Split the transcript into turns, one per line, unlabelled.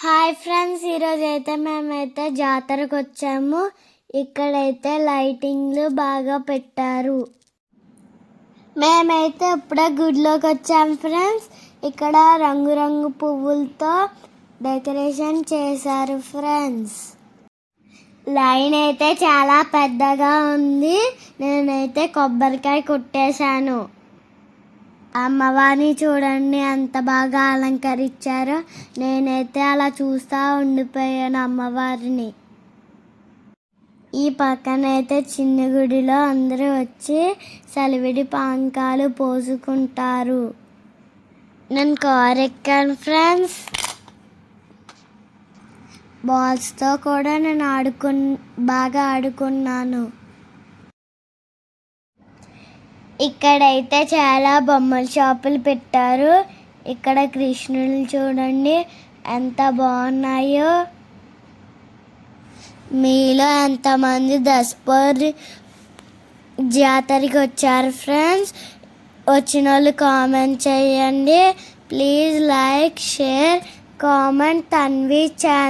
Hi friends, ఈరోజు అయితే మేమైతే జాతరకు వచ్చాము. ఇక్కడైతే లైటింగ్లు బాగా పెట్టారు. మేమైతే ఇప్పుడే గుడిలోకి వచ్చాము ఫ్రెండ్స్. ఇక్కడ రంగురంగు పువ్వులతో డెకరేషన్ చేశారు ఫ్రెండ్స్. లైన్ అయితే చాలా పెద్దగా ఉంది. నేనైతే కొబ్బరికాయ కొట్టేశాను. అమ్మవారిని చూడండి ఎంత బాగా అలంకరించారో. నేనైతే అలా చూస్తూ ఉండిపోయాను అమ్మవారిని. ఈ పక్కనైతే చిన్న గుడిలో అందరూ వచ్చి సలివిడి పానకాలు పోసుకుంటారు. నేను కారు ఎక్కాను ఫ్రెండ్స్. బాల్స్తో కూడా నేను బాగా ఆడుకున్నాను. ఇక్కడైతే చాలా బొమ్మల షాపులు పెట్టారు. ఇక్కడ కృష్ణులు చూడండి ఎంత బాగున్నాయో. మీలో ఎంతమంది దసపూర్ జాతరకి వచ్చారు ఫ్రెండ్స్? వచ్చిన వాళ్ళు కామెంట్ చేయండి. Please like, share, comment Tanvi channel.